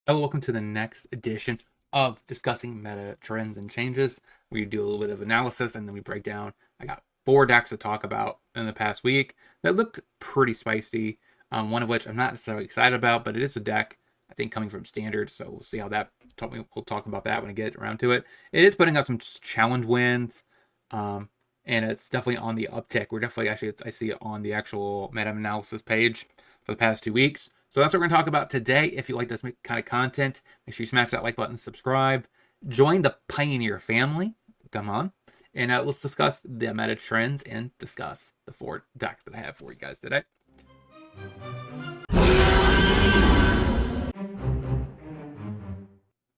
Hello, welcome to the next edition of discussing meta trends and changes. We do a little bit of analysis and then we break down. I got 4 decks to talk about in the past week that look pretty spicy. One of which I'm not necessarily excited about, but it is a deck I think coming from standard, so we'll see how that. We'll talk about that when I get around to it. It is putting up some challenge wins, and it's definitely on the uptick. We're definitely I see it on the actual meta analysis page for the past 2 weeks. So that's what we're going to talk about today. If you like this kind of content, make sure you smash that like button, subscribe, join the Pioneer family. Come on. And let's discuss the meta trends and discuss the 4 decks that I have for you guys today.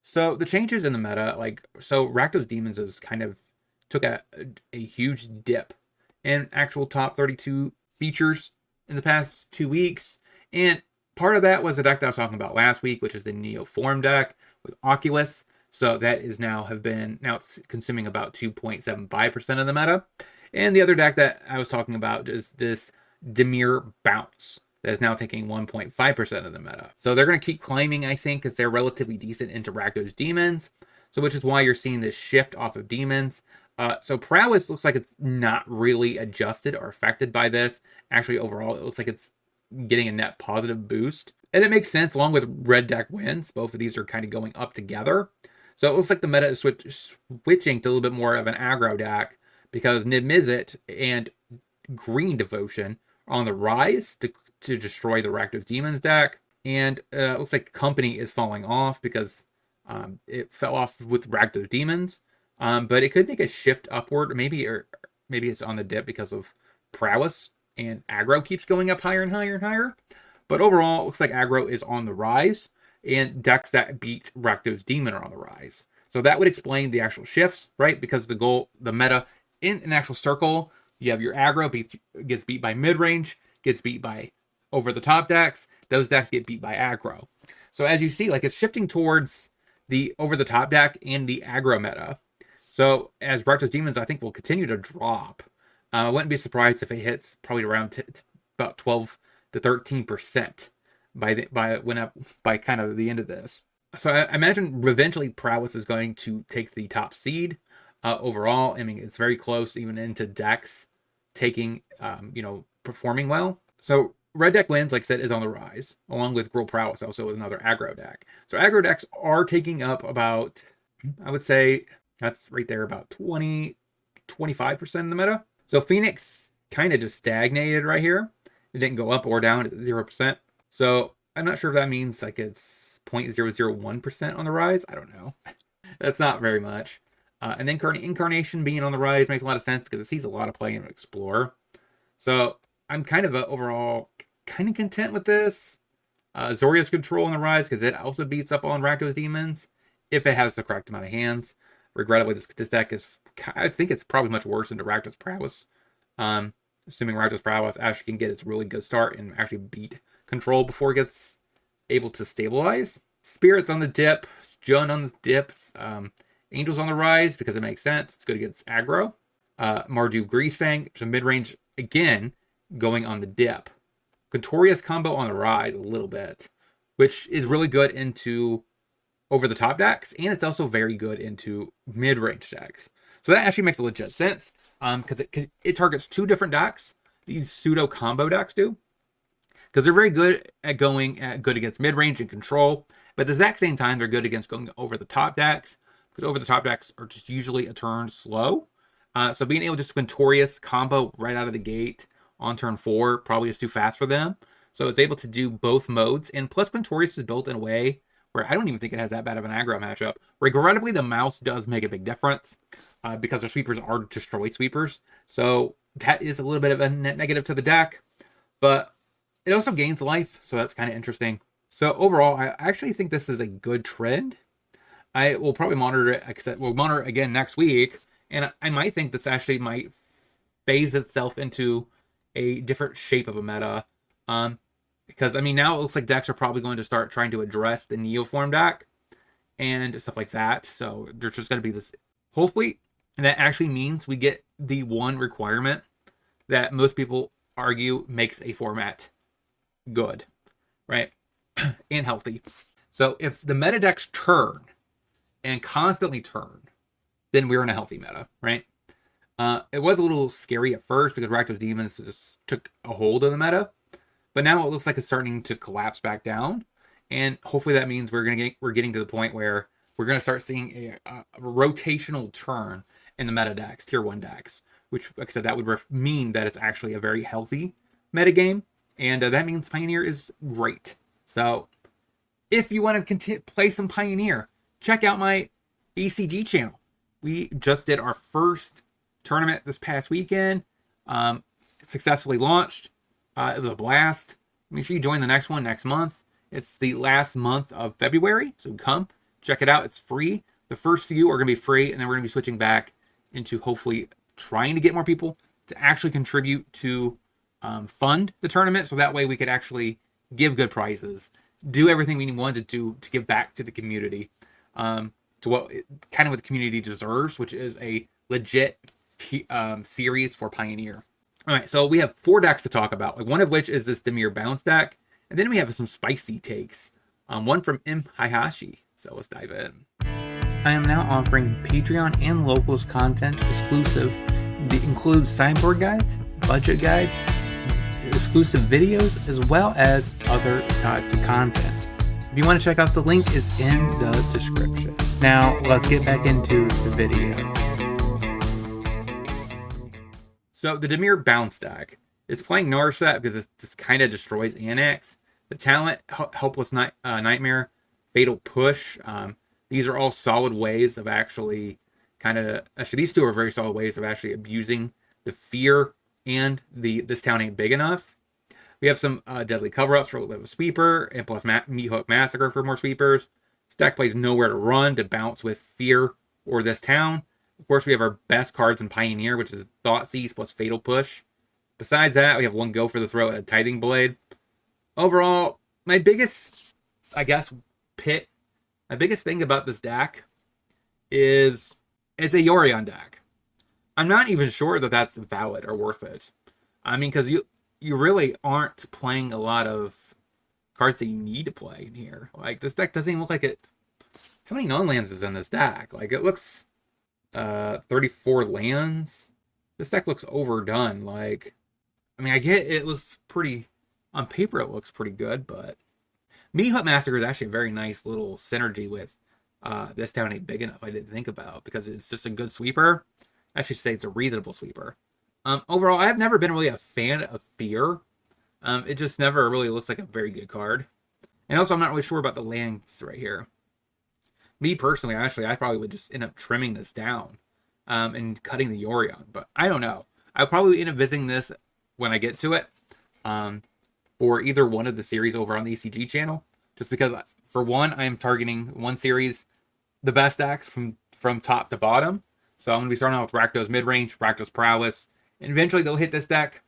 So the changes in the meta, Rakdos Demons has kind of took a huge dip in actual top 32 features in the past 2 weeks. And part of that was the deck that I was talking about last week, which is the Neopor deck with Oculus. So that is now it's consuming about 2.75% of the meta. And the other deck that I was talking about is this Dimir Bounce that is now taking 1.5% of the meta. So they're going to keep climbing, I think, because they're relatively decent into Rakdos Demons. So which is why you're seeing this shift off of Demons. So Prowess looks like it's not really adjusted or affected by this. Actually, overall, it looks like it's getting a net positive boost. And it makes sense along with red deck wins. Both of these are kind of going up together. So it looks like the meta is switching to a little bit more of an aggro deck because Niv-Mizzet and Green Devotion are on the rise to destroy the Rakdos Demons deck. And it looks like Company is falling off because it fell off with Rakdos Demons. But it could make a shift upward. Maybe it's on the dip because of Prowess and aggro keeps going up higher and higher and higher. But overall, it looks like aggro is on the rise, and decks that beat Rakdos Demon are on the rise. So that would explain the actual shifts, right? Because the meta in an actual circle, you have your aggro gets beat by mid-range, gets beat by over-the-top decks. Those decks get beat by aggro. So as you see, it's shifting towards the over-the-top deck and the aggro meta. So as Rakdos Demons, I think, will continue to drop. I wouldn't be surprised if it hits probably around about 12 to 13% by kind of the end of this. So I imagine eventually Prowess is going to take the top seed overall. I mean, it's very close even into decks taking, performing well. So red deck wins, like I said, is on the rise, along with Girl Prowess, also another aggro deck. So aggro decks are taking up about, I would say, that's right there, about 25% of the meta. So Phoenix kind of just stagnated right here. It didn't go up or down. It's at 0%. So I'm not sure if that means it's 0.001% on the rise. I don't know. That's not very much. And then Incarnation being on the rise makes a lot of sense because it sees a lot of play in Explorer. So I'm kind of overall kind of content with this. Zoria's Control on the rise because it also beats up on Rakdos Demons if it has the correct amount of hands. Regrettably, this deck I think it's probably much worse than the Rakdos Prowess. Assuming Rakdos Prowess actually can get its really good start and actually beat Control before it gets able to stabilize. Spirit's on the dip, Jun on the dips, Angel's on the rise because it makes sense. It's good against aggro. Mardu Greasefang, some mid-range, again, going on the dip. Contorious combo on the rise a little bit, which is really good into over-the-top decks, and it's also very good into mid-range decks. So that actually makes a legit sense, because it targets 2 different decks. These pseudo combo decks do, because they're very good at going good against mid-range and control, but at the exact same time they're good against going over-the-top decks, because over-the-top decks are just usually a turn slow. So being able to just Contorious combo right out of the gate on turn 4 probably is too fast for them. So it's able to do both modes, and plus Contorious is built in a way where I don't even think it has that bad of an aggro matchup. Regrettably, the mouse does make a big difference because their sweepers are destroy sweepers. So that is a little bit of a net negative to the deck, but it also gains life, so that's kind of interesting. So overall, I actually think this is a good trend. I will probably monitor it. We'll monitor it again next week, and I might think this actually might phase itself into a different shape of a meta. Because, I mean, now it looks like decks are probably going to start trying to address the Neoform deck and stuff like that. So there's just going to be this, hopefully, and that actually means we get the one requirement that most people argue makes a format good, right? And healthy. So if the meta decks turn and constantly turn, then we're in a healthy meta, right? It was a little scary at first because Rakdos Demons just took a hold of the meta, but now it looks like it's starting to collapse back down, and hopefully that means we're getting to the point where we're gonna start seeing a rotational turn in the meta decks, tier 1 decks, which, like I said, that would mean that it's actually a very healthy meta game, and that means Pioneer is great. So if you want to play some Pioneer, check out my ECG channel. We just did our first tournament this past weekend. It successfully launched. It was a blast. Make sure you join the next one next month. It's the last month of February, so come check it out. It's free. The first few are going to be free, and then we're going to be switching back into hopefully trying to get more people to actually contribute to fund the tournament, so that way we could actually give good prizes, do everything we wanted to give back to the community, to what the community deserves, which is a legit series for Pioneer. All right, so we have 4 decks to talk about, like one of which is this Dimir bounce deck, and then we have some spicy takes, one from Mahashi. So let's dive in. I am now offering Patreon and locals content exclusive that includes sideboard guides, budget guides, exclusive videos, as well as other types of content. If you want to check out, the link is in the description. Now let's get back into the video. So the Dimir bounce deck is playing Narset because this kind of destroys Annex. The talent, Helpless Nightmare, Fatal Push. These are all solid ways of actually these 2 are very solid ways of actually abusing the fear and this town ain't big enough. We have some deadly cover-ups for a little bit of a sweeper, and plus Meat Hook Massacre for more sweepers. This deck plays Nowhere to Run to bounce with fear or this town. Of course, we have our best cards in Pioneer, which is Thoughtseize plus Fatal Push. Besides that, we have 1 Go for the Throat and a Tithing Blade. Overall, my biggest, my biggest thing about this deck is it's a Yorion deck. I'm not even sure that that's valid or worth it. I mean, because you really aren't playing a lot of cards that you need to play in here. Like, this deck doesn't even look like it. How many non-lands is in this deck? Like, it looks 34 lands. This deck looks overdone. Like, I mean, I get it looks pretty, on paper it looks pretty good, but Meat Hook Massacre is actually a very nice little synergy with This Town Ain't Big Enough. I didn't think about, because it's just a good sweeper. I should say it's a reasonable sweeper. Overall, I've never been really a fan of Fear. It just never really looks like a very good card. And also, I'm not really sure about the lands right here. Me personally, I probably would just end up trimming this down and cutting the Yorion. But I don't know. I'll probably end up visiting this when I get to it for either one of the series over on the ECG channel. Just because, for one, I am targeting one series, the best decks from top to bottom. So I'm going to be starting out with Rakdos Midrange, Rakdos Prowess, and eventually they'll hit this deck.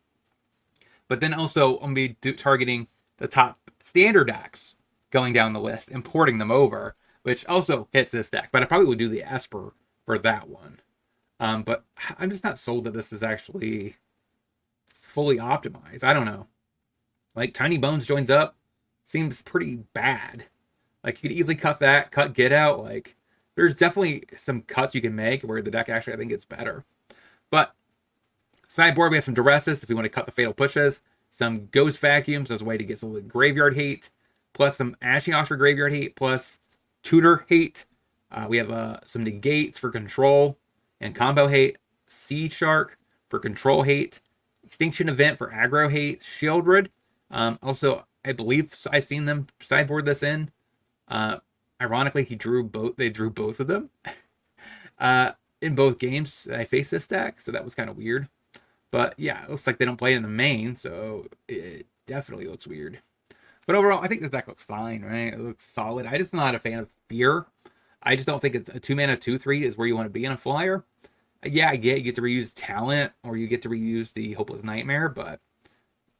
But then also, I'm going to be targeting the top standard decks going down the list and porting them over, which also hits this deck. But I probably would do the Esper for that one. But I'm just not sold that this is actually fully optimized. I don't know. Like, Tiny Bones joins up. Seems pretty bad. Like, you could easily cut that, cut Get Out. Like, there's definitely some cuts you can make where the deck actually, I think, gets better. But sideboard, we have some Duresses if we want to cut the Fatal Pushes. Some Ghost Vacuums as a way to get some graveyard hate. Plus some Ashy Ox for graveyard hate. Plus Tutor hate. We have some Negates for control and combo hate. Sea Shark for control hate. Extinction Event for aggro hate. Shieldred. Also, I believe I've seen them sideboard this in. Ironically, they drew both of them in both games I faced this deck, so that was kind of weird. But yeah, it looks like they don't play in the main, so it definitely looks weird. But overall, I think this deck looks fine, right? It looks solid. I'm just not a fan of Fear. I just don't think it's a 2-mana 2/3 is where you want to be in a flyer. Yeah, I get you get to reuse Talent, or you get to reuse the Hopeless Nightmare, but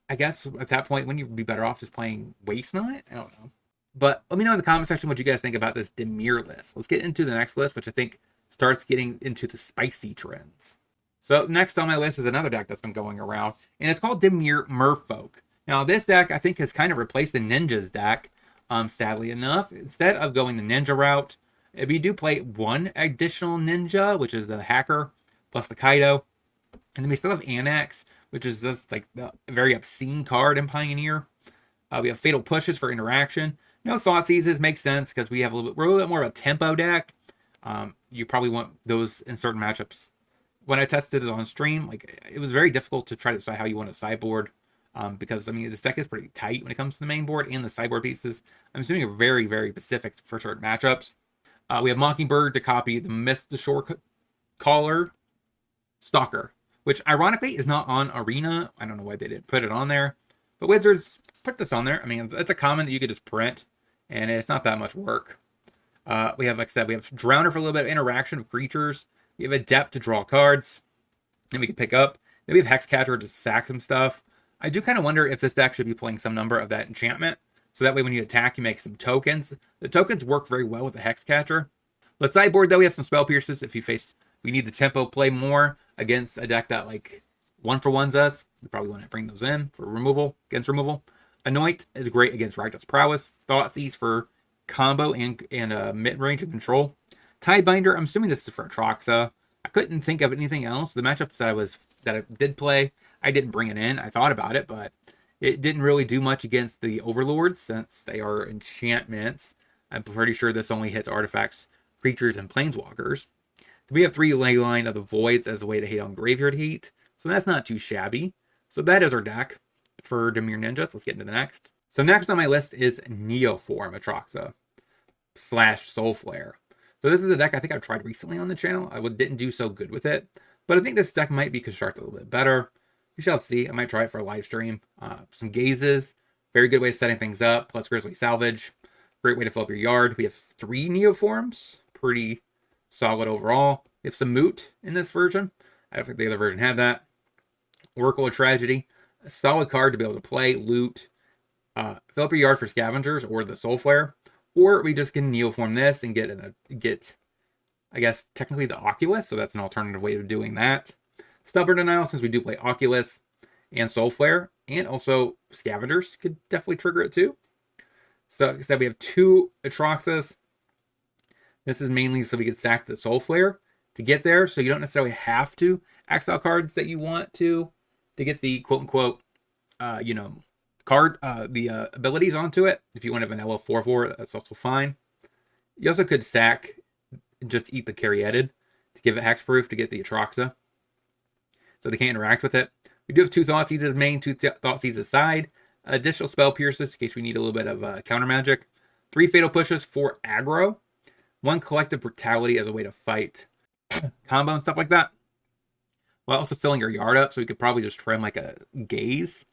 I guess at that point, wouldn't you be better off just playing Waste Night? I don't know. But let me know in the comment section what you guys think about this Dimir list. Let's get into the next list, which I think starts getting into the spicy trends. So next on my list is another deck that's been going around, and it's called Dimir Merfolk. Now, this deck, I think, has kind of replaced the Ninjas deck Sadly enough, instead of going the ninja route, we do play one additional ninja, which is the hacker, plus the Kaido. And then we still have Annex, which is just like the very obscene card in Pioneer. We have Fatal Pushes for interaction. No Thought Seizes makes sense because we're a little bit more of a tempo deck. You probably want those in certain matchups. When I tested it on stream, like it was very difficult to try to decide how you want to sideboard. Because I mean this deck is pretty tight when it comes to the main board, and the sideboard pieces I'm assuming are very, very specific for certain matchups. We have Mockingbird to copy the Mist the Shore Caller Stalker, which ironically is not on Arena. I don't know why they didn't put it on there, but Wizards put this on there. I mean, it's a common that you could just print, and it's not that much work. We have, like I said, we have Drowner for a little bit of interaction of creatures. We have Adept to draw cards, and we can pick up. Then we have Hexcatcher to sack some stuff. I do kind of wonder if this deck should be playing some number of that enchantment, so that way when you attack, you make some tokens. The tokens work very well with the Hexcatcher. Let's sideboard, though. We have some Spell Pierces. If you face, we need the tempo play more against a deck that, like, 1-for-1s us. We probably want to bring those in for removal, against removal. Anoint is great against Rakdos Prowess. Thoughtseizes for combo and mid-range and control. Tidebinder, I'm assuming this is for Atraxa. I couldn't think of anything else. The matchups that I did play, I didn't bring it in. I thought about it, but it didn't really do much against the Overlords since they are enchantments. I'm pretty sure this only hits artifacts, creatures, and planeswalkers. We have 3 Leyline of the Voids as a way to hate on Graveyard Heat, so that's not too shabby. So that is our deck for Dimir Ninjas. Let's get into the next. So next on my list is Neopor Atraxa / Soul Flare. So this is a deck I think I've tried recently on the channel. I didn't do so good with it, but I think this deck might be constructed a little bit better. We shall see. I might try it for a live stream. Some Gazes, very good way of setting things up, plus Grizzly Salvage. Great way to fill up your yard. We have 3 Neoforms, pretty solid overall. We have some Moot in this version. I don't think the other version had that. Oracle of Tragedy, a solid card to be able to play, loot, fill up your yard for Scavengers or the Soul Flare. Or we just can Neoform this and get, I guess, technically the Oculus, so that's an alternative way of doing that. Stubborn Denial, since we do play Oculus and Soul Flare, and also Scavengers could definitely trigger it too. So, like I said, we have 2 Atraxas. This is mainly so we can sack the Soul Flare to get there, so you don't necessarily have to exile cards that you want to get the quote-unquote, abilities onto it. If you want to have an LF4/4, that's also fine. You also could sack and just eat the Caryatid to give it hexproof to get the Atraxa, so they can't interact with it. We do have 2 Thoughtseizes as main, 2 Thoughtseizes aside. Additional Spell Pierces in case we need a little bit of counter magic. 3 Fatal Pushes for aggro. 1 Collective Brutality as a way to fight combo and stuff like that. While also filling your yard up, so we could probably just trim like a Gaze,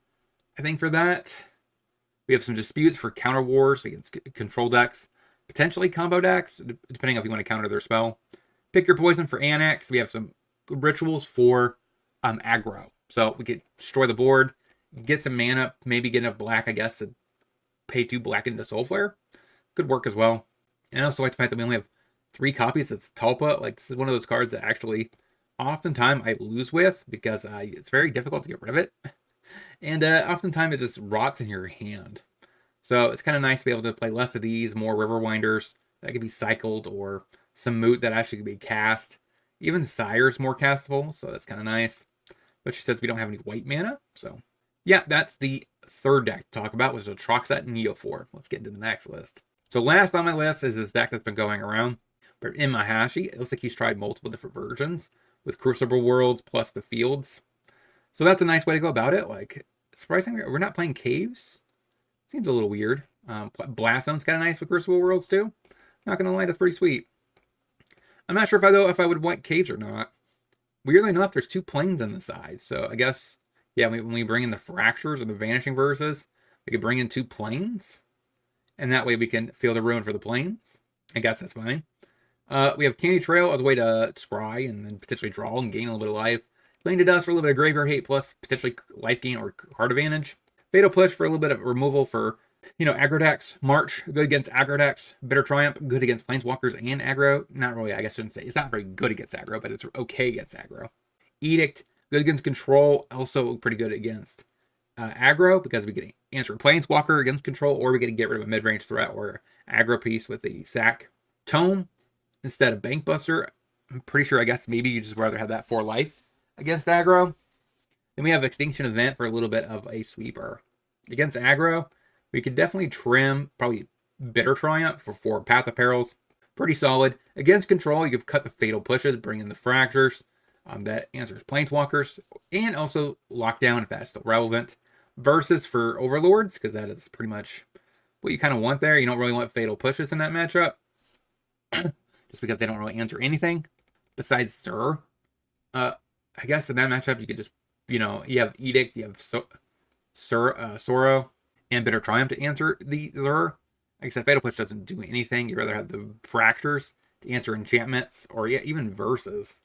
I think, for that. We have some Disputes for counter wars against control decks. Potentially combo decks, depending on if you want to counter their spell. Pick Your Poison for Annex. We have some rituals for aggro. So we could destroy the board, get some mana, maybe get enough black, I guess, to pay 2 black into Soul Flare. Could work as well. And I also like the fact that we only have 3 copies. It's Tulpa. Like, this is one of those cards that actually oftentimes I lose with because it's very difficult to get rid of it. And oftentimes it just rots in your hand. So it's kind of nice to be able to play less of these, more Riverwinders that could be cycled, or some Moot that actually could be cast. Even Sire's more castable, so that's kind of nice. But she says we don't have any white mana, so yeah, that's the third deck to talk about, which is Atraxa Neopor. Let's get into the next list. So last on my list is this deck that's been going around. But in Mahashi, it looks like he's tried multiple different versions with Crucible Worlds plus the Fields. So that's a nice way to go about it. Like, surprisingly, we're not playing Caves. Seems a little weird. Blast Zone's kind of nice with Crucible Worlds too. Not gonna lie, that's pretty sweet. I'm not sure if I would want Caves or not. Weirdly enough, there's 2 planes on the side. So I guess, yeah, when we bring in the Fractures or the Vanishing Verses, we could bring in 2 planes. And that way we can feel the ruin for the planes. I guess that's fine. We have Candy Trail as a way to scry and then potentially draw and gain a little bit of life. Flame to Dust for a little bit of Graveyard Hate plus potentially life gain or card advantage. Fatal Push for a little bit of removal for, aggro decks. March, good against aggro decks. Bitter Triumph, good against Planeswalkers and aggro. Not really, I guess I shouldn't say. It's not very good against aggro, but it's okay against aggro. Edict, good against control. Also pretty good against aggro because we get answer Planeswalker against control, or we get to get rid of a mid-range threat or aggro piece with the sack tome instead of Bankbuster. I'm pretty sure, I guess, maybe you just rather have that for life against aggro. Then we have Extinction Event for a little bit of a sweeper. Against aggro, we could definitely trim probably Bitter Triumph for 4 Path of Perils. Pretty solid. Against control, you could cut the Fatal Pushes, bring in the Fractures. That answers Planeswalkers. And also Lockdown if that's still relevant. Versus for Overlords, because that is pretty much what you kind of want there. You don't really want Fatal Pushes in that matchup. Just because they don't really answer anything. Besides Zur. I guess in that matchup, you could just, you have Edict, you have Sorrow, and Bitter Triumph to answer the Zur. Like I said, Fatal Push doesn't do anything. You'd rather have the Fractures to answer enchantments, or even Verses.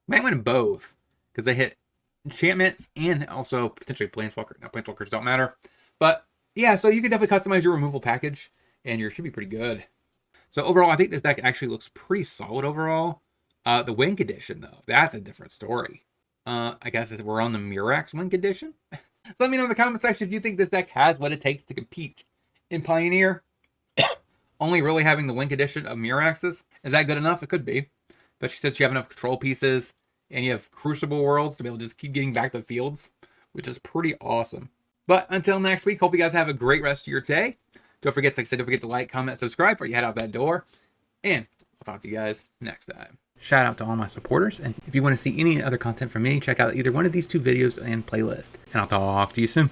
You might win both, because they hit enchantments and also potentially Planeswalker. Now, Planeswalkers don't matter. But, yeah, so you can definitely customize your removal package, and yours should be pretty good. So, overall, I think this deck actually looks pretty solid overall. The win condition, though, that's a different story. I guess we're on the Murax win condition. Let me know in the comment section if you think this deck has what it takes to compete in Pioneer. Only really having the win condition of Muraxes. Is that good enough? It could be. But since you have enough control pieces and you have Crucible Worlds to be able to just keep getting back to the fields, which is pretty awesome. But until next week, hope you guys have a great rest of your day. Don't forget to like, comment, subscribe before you head out that door. And I'll talk to you guys next time. Shout out to all my supporters. And if you want to see any other content from me, check out either one of these 2 videos and playlist. And I'll talk to you soon.